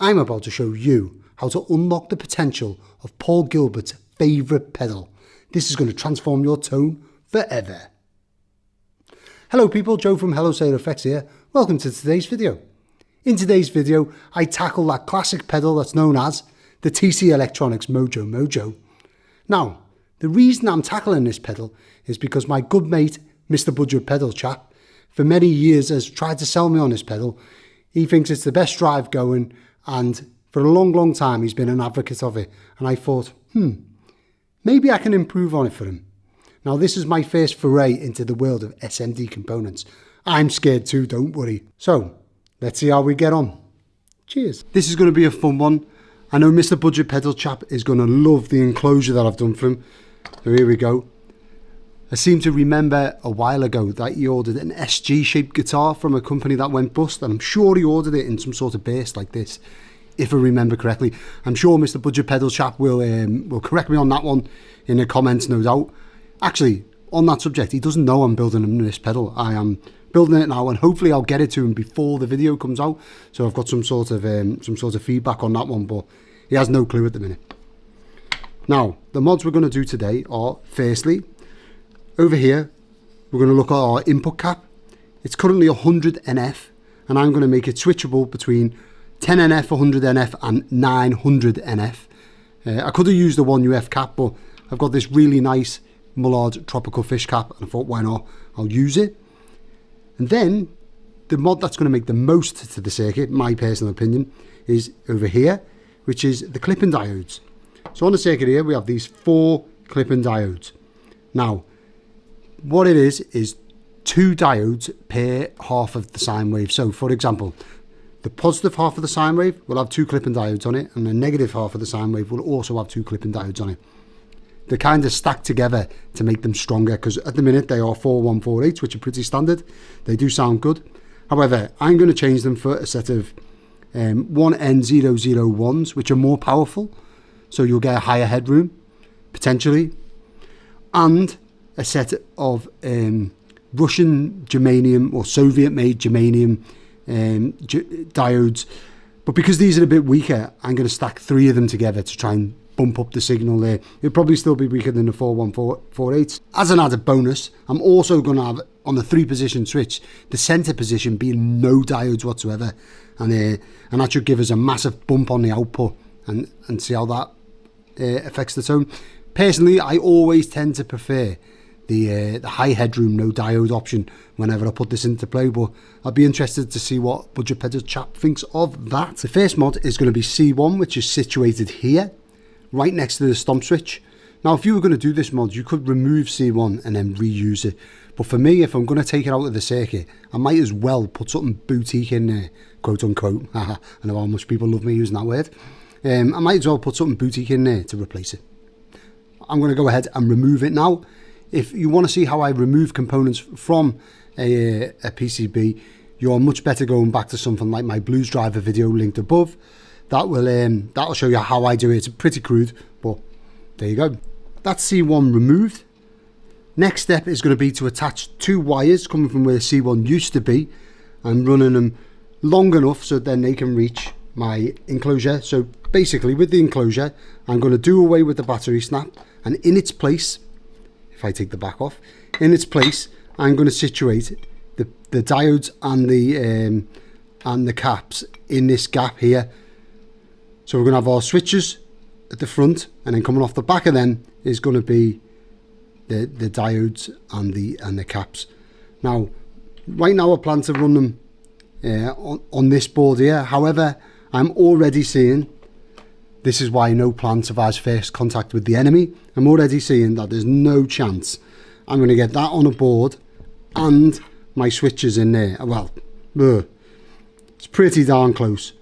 I'm about to show you how to unlock the potential of Paul Gilbert's favourite pedal. This is going to transform your tone forever. Hello people, Joe from Hello Sailor Effects here. Welcome to today's video. In today's video, I tackle that classic pedal that's known as the TC Electronics MojoMojo. Now, the reason I'm tackling this pedal is because my good mate, Mr. Budget Pedal chap, for many years has tried to sell me on this pedal. He thinks it's the best drive going, and for a long time he's been an advocate of it. And I thought, maybe I can improve on it for him. Now this is my first foray into the world of SMD components. I'm scared too, don't worry. So, let's see how we get on. Cheers. This is going to be a fun one. I know Mr. Budget Pedal chap is going to love the enclosure that I've done for him. So here we go. I seem to remember a while ago that he ordered an SG shaped guitar from a company that went bust, and I'm sure he ordered it in some sort of bass like this, if I remember correctly. I'm sure Mr. Budget Pedal chap will correct me on that one in the comments, no doubt. Actually, on that subject, he doesn't know I'm building him this pedal. I am building it now, and hopefully I'll get it to him before the video comes out. So I've got some sort of feedback on that one, but he has no clue at the minute. Now, the mods we're going to do today are, firstly, over here, we're going to look at our input cap. It's currently 100 NF, and I'm going to make it switchable between 10 NF, 100 NF, and 900 NF. I could have used the 1 UF cap, but I've got this really nice Mullard tropical fish cap, and I thought, why not? I'll use it. And then, the mod that's going to make the most to the circuit, my personal opinion, is over here, which is the clipping diodes. So on the circuit here, we have these 4 clipping diodes. Now, what it is 2 diodes per half of the sine wave. So for example, the positive half of the sine wave will have 2 clipping diodes on it, and the negative half of the sine wave will also have 2 clipping diodes on it. They're kind of stacked together to make them stronger, because at the minute they are 4148, which are pretty standard. They do sound good. However, I'm going to change them for a set of 1N001s, which are more powerful, so you'll get a higher headroom potentially, and a set of Russian germanium or Soviet made germanium diodes. But because these are a bit weaker, I'm going to stack 3 of them together to try and bump up the signal there. It'll probably still be weaker than the 4148. As an added bonus, I'm also going to have on the 3-position switch, the center position being no diodes whatsoever, and that should give us a massive bump on the output, and see how that affects the tone. Personally, I always tend to prefer the high headroom, no diode option whenever I put this into play, but I'll be interested to see what Budget Pedal chap thinks of that. The first mod is going to be C1, which is situated here, right next to the stomp switch. Now, if you were going to do this mod, you could remove C1 and then reuse it. But for me, if I'm going to take it out of the circuit, I might as well put something boutique in there, quote unquote. I know how much people love me using that word. I might as well put something boutique in there to replace it. I'm going to go ahead and remove it now. If you want to see how I remove components from a PCB, you're much better going back to something like my blues driver video linked above. That'll show you how I do it. It's pretty crude, but there you go. That's C1 removed. Next step is going to be to attach 2 wires coming from where C1 used to be, and running them long enough so then they can reach my enclosure. So basically, with the enclosure, I'm going to do away with the battery snap, and in its place, if I take the back off, in its place, I'm going to situate the diodes and the caps in this gap here. So we're going to have our switches at the front, and then coming off the back of them is going to be the diodes and the caps. Now, right now I plan to run them on this board here. However, I'm already seeing, this is why no plan survives first contact with the enemy. I'm already seeing that there's no chance I'm going to get that on a board and my switches in there. Well, it's pretty darn close.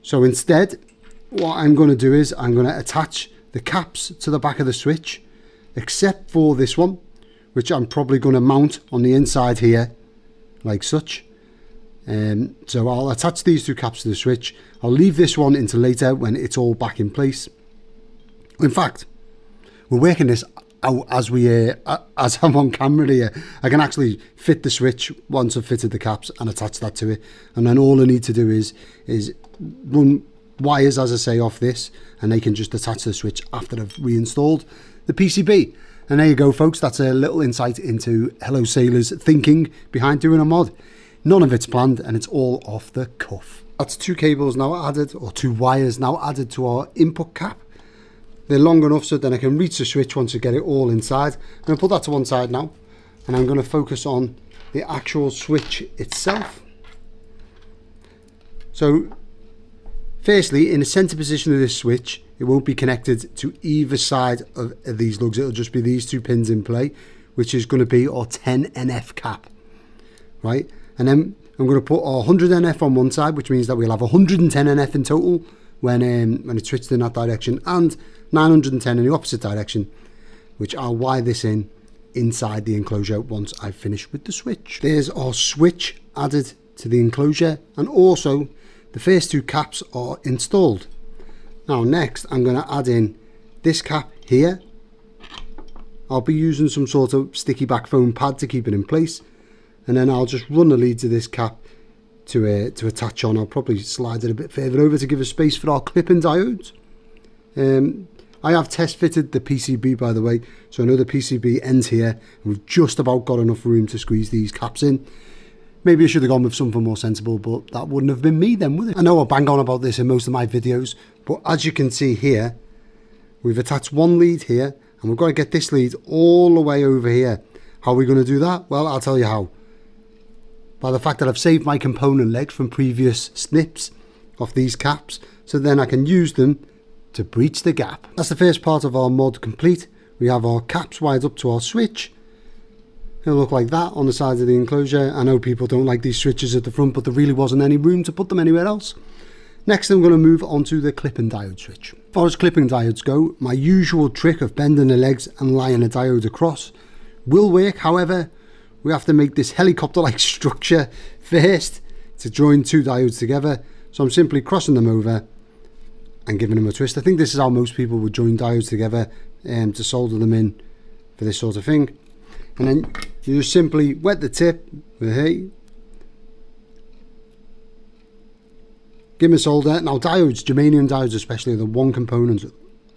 So instead, what I'm going to do is I'm going to attach the caps to the back of the switch, except for this one, which I'm probably going to mount on the inside here, like such. So I'll attach these 2 caps to the switch. I'll leave this one until later when it's all back in place. In fact, we're working this out as I'm on camera here. I can actually fit the switch once I've fitted the caps and attach that to it, and then all I need to do is run wires, as I say, off this, and they can just attach the switch after I've reinstalled the PCB. And there you go, folks. That's a little insight into Hello Sailor's thinking behind doing a mod. None of it's planned, and it's all off the cuff. That's 2 cables now added, or 2 wires now added to our input cap. They're long enough so then I can reach the switch once I get it all inside. I'm going to put that to one side now, and I'm going to focus on the actual switch itself. So firstly, in the center position of this switch, it won't be connected to either side of these lugs. It'll just be these 2 pins in play, which is going to be our 10 NF cap, right? And then I'm going to put our 100 NF on one side, which means that we'll have 110 NF in total when it's switched in that direction, and 910 in the opposite direction, which I'll wire this inside the enclosure once I've finished with the switch. There's our switch added to the enclosure, and also the first 2 caps are installed. Now next I'm going to add in this cap here. I'll be using some sort of sticky back foam pad to keep it in place, and then I'll just run the leads of this cap to attach on. I'll probably slide it a bit further over to give us space for our clipping diodes. I have test fitted the PCB, by the way, so I know the PCB ends here, and we've just about got enough room to squeeze these caps in. Maybe I should have gone with something more sensible, but that wouldn't have been me then, would it? I know I bang on about this in most of my videos, but as you can see here, we've attached one lead here, and we've got to get this lead all the way over here. How are we going to do that? Well, I'll tell you how. By the fact that I've saved my component legs from previous snips of these caps, so then I can use them to breach the gap. That's the first part of our mod complete. We have our caps wired up to our switch. It'll look like that on the side of the enclosure. I know people don't like these switches at the front, but there really wasn't any room to put them anywhere else. Next, I'm going to move on to the clipping diode switch. As far as clipping diodes go, my usual trick of bending the legs and lying a diode across will work. However, we have to make this helicopter-like structure first to join 2 diodes together. So I'm simply crossing them over and giving them a twist. I think this is how most people would join diodes together to solder them in for this sort of thing. And then you just simply wet the tip with hay. Give them a solder. Now diodes, germanium diodes especially, are the one component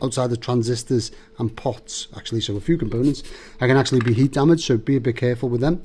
outside the transistors and pots, actually, so a few components, I can actually be heat damaged, so be a bit careful with them.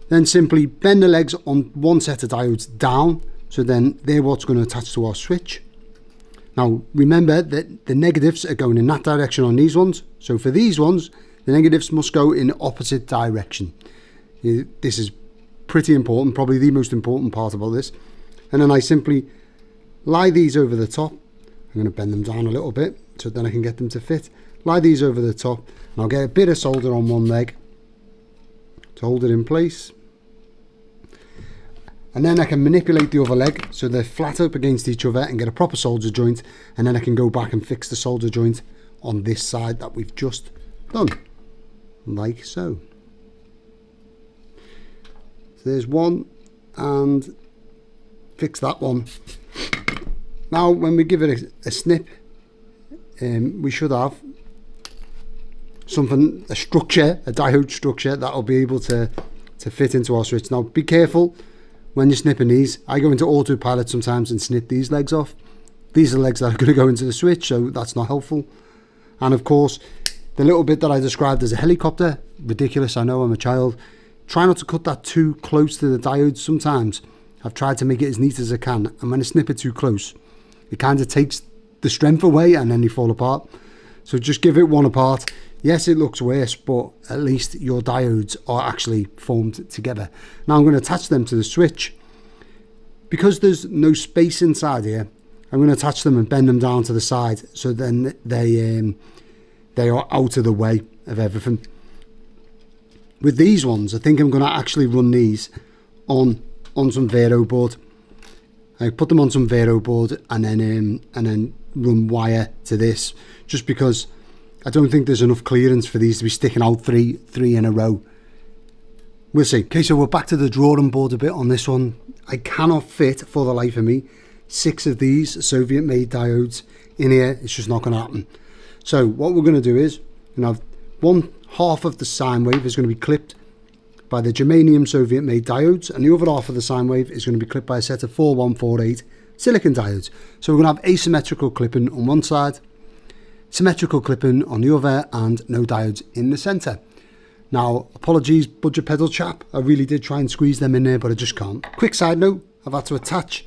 Then simply bend the legs on one set of diodes down, so then they're what's going to attach to our switch. Now remember that the negatives are going in that direction on these ones, so for these ones the negatives must go in the opposite direction. This is pretty important, probably the most important part about this. And then I simply lie these over the top. I'm going to bend them down a little bit so then I can get them to fit. Lie these over the top, and I'll get a bit of solder on one leg to hold it in place. And then I can manipulate the other leg so they're flat up against each other and get a proper solder joint, and then I can go back and fix the solder joint on this side that we've just done, like so. So there's one, and fix that one. Now when we give it a snip, we should have something, a structure, a diode structure that'll be able to fit into our switch. Now be careful when you're snipping these. I go into autopilot sometimes and snip these legs off. These are the legs that are going to go into the switch, so that's not helpful. And of course, the little bit that I described as a helicopter, ridiculous, I know, I'm a child. Try not to cut that too close to the diodes. Sometimes I've tried to make it as neat as I can, and when I snip it too close, it kind of takes the strength away and then they fall apart. So just give it one apart. Yes, it looks worse, but at least your diodes are actually formed together. Now I'm going to attach them to the switch. Because there's no space inside here, I'm going to attach them and bend them down to the side, so then they are out of the way of everything. With these ones, I think I'm going to actually run these on some Vero board. I put them on some Vero board and then run wire to this, just because I don't think there's enough clearance for these to be sticking out three in a row. We'll see. Okay, so we're back to the drawing board a bit on this one. I cannot fit, for the life of me, 6 of these Soviet-made diodes in here. It's just not going to happen. So what we're going to do is You're going to have one half of the sine wave is going to be clipped by the germanium Soviet made diodes, and the other half of the sine wave is going to be clipped by a set of 4148 silicon diodes. So we're going to have asymmetrical clipping on one side, symmetrical clipping on the other, and no diodes in the center. Now, apologies, budget pedal chap, I really did try and squeeze them in there, but I just can't. Quick side note, I've had to attach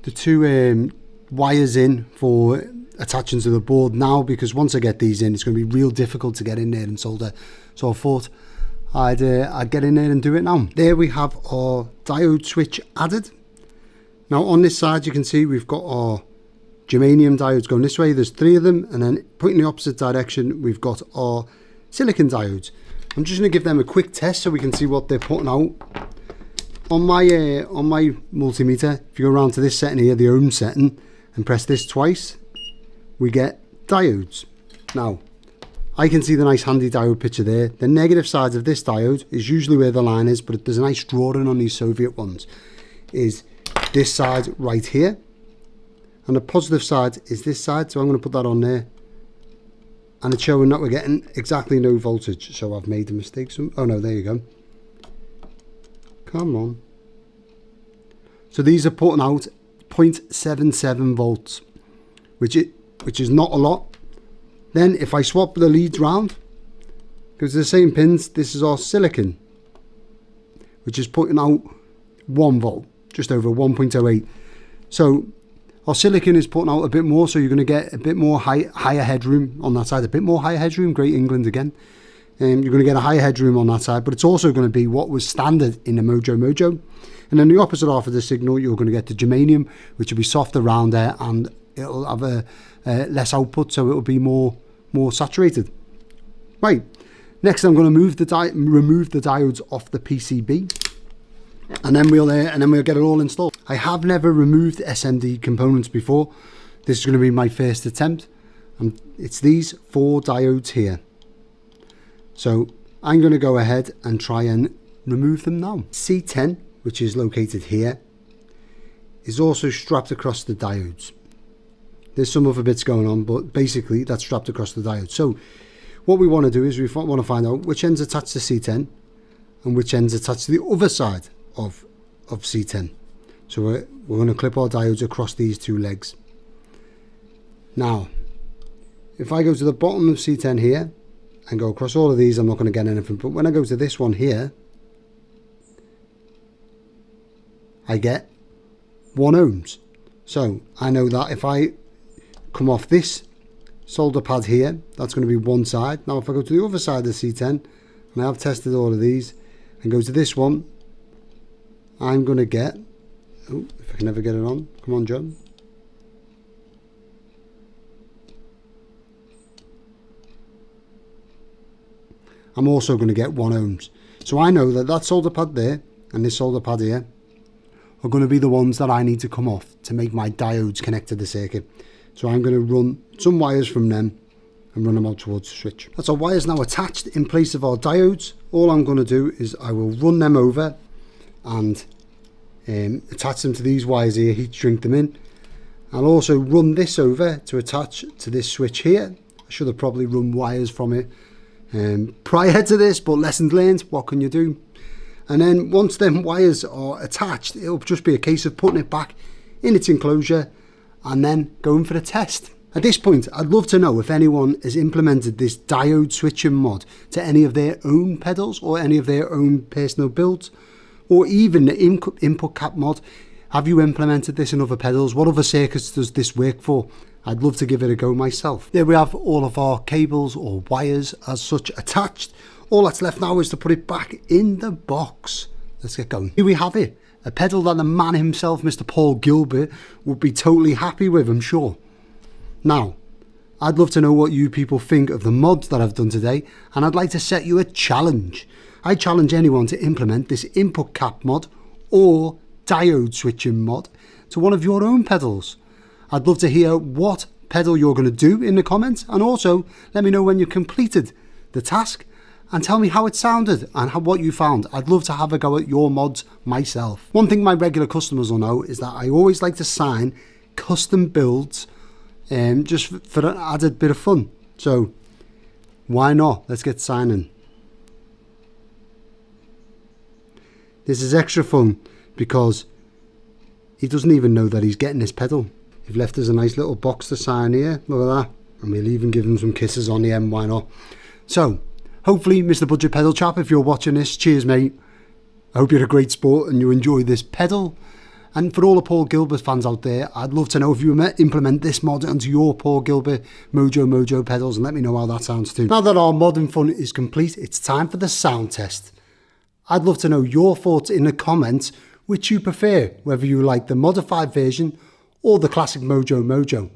the two wires in for attaching to the board now, because once I get these in, it's going to be real difficult to get in there and solder. So I thought I'd get in there and do it now. There we have our diode switch added. Now on this side, you can see we've got our germanium diodes going this way. There's 3 of them, and then pointing the opposite direction, we've got our silicon diodes. I'm just going to give them a quick test so we can see what they're putting out. On my multimeter, if you go around to this setting here, the ohm setting, and press this twice, we get diodes. Now, I can see the nice handy diode picture there. The negative side of this diode is usually where the line is, but there's a nice drawing on these Soviet ones, is this side right here. And the positive side is this side, so I'm going to put that on there. And it's showing that we're getting exactly no voltage, so I've made a mistake. Oh no, there you go. Come on. So these are putting out 0.77 volts, which is not a lot. Then if I swap the leads round, because the same pins, this is our silicon, which is putting out 1 volt, just over 1.08. So our silicon is putting out a bit more, so you're going to get a bit more higher headroom on that side, a bit more higher headroom, Great England again. You're going to get a higher headroom on that side, but it's also going to be what was standard in the MojoMojo. And then the opposite half of the signal, you're going to get the germanium, which will be softer around there, and it'll have a less output, so it'll be more saturated. Right, next I'm going to remove the diodes off the PCB. And then we'll get it all installed. I have never removed SMD components before. This is going to be my first attempt. And it's these 4 diodes here. So I'm going to go ahead and try and remove them now. C10, which is located here, is also strapped across the diodes. There's some other bits going on, but basically that's strapped across the diode. So what we want to do is we want to find out which end's attached to C10 and which end's attached to the other side of C10. So we're going to clip our diodes across these 2 legs. Now, if I go to the bottom of C10 here and go across all of these, I'm not going to get anything. But when I go to this one here, I get 1 ohms. So I know that if I come off this solder pad here, that's going to be one side. Now if I go to the other side of C10, and I have tested all of these, and go to this one, I'm going to get, oh, if I can ever get it on, come on John. I'm also going to get 1 ohms. So I know that that solder pad there and this solder pad here are going to be the ones that I need to come off to make my diodes connect to the circuit. So I'm going to run some wires from them and run them out towards the switch. That's our wires now attached in place of our diodes. All I'm going to do is I will run them over and attach them to these wires here, heat shrink them in. I'll also run this over to attach to this switch here. I should have probably run wires from it prior to this, but lessons learned, what can you do? And then once them wires are attached, it'll just be a case of putting it back in its enclosure and then going for a test. At this point, I'd love to know if anyone has implemented this diode switching mod to any of their own pedals or any of their own personal builds, or even the input cap mod. Have you implemented this in other pedals? What other circuits does this work for? I'd love to give it a go myself. There we have all of our cables or wires as such attached. All that's left now is to put it back in the box. Let's get going. Here we have it. A pedal that the man himself, Mr. Paul Gilbert, would be totally happy with, I'm sure. Now, I'd love to know what you people think of the mods that I've done today, and I'd like to set you a challenge. I challenge anyone to implement this input cap mod or diode switching mod to one of your own pedals. I'd love to hear what pedal you're going to do in the comments, and also let me know when you completed the task and tell me how it sounded and what you found. I'd love to have a go at your mods myself. One thing my regular customers will know is that I always like to sign custom builds just for an added bit of fun. So Why not? Let's get signing. This is extra fun because he doesn't even know that he's getting this pedal. He's left us a nice little box to sign here. Look at that. And we'll even give him some kisses on the end. Why not? So, hopefully, Mr. Budget Pedal Chap, if you're watching this, cheers, mate. I hope you're a great sport and you enjoy this pedal. And for all the Paul Gilbert fans out there, I'd love to know if you implement this mod onto your Paul Gilbert MojoMojo pedals, and let me know how that sounds too. Now that our modding fun is complete, it's time for the sound test. I'd love to know your thoughts in the comments, which you prefer, whether you like the modified version or the classic MojoMojo.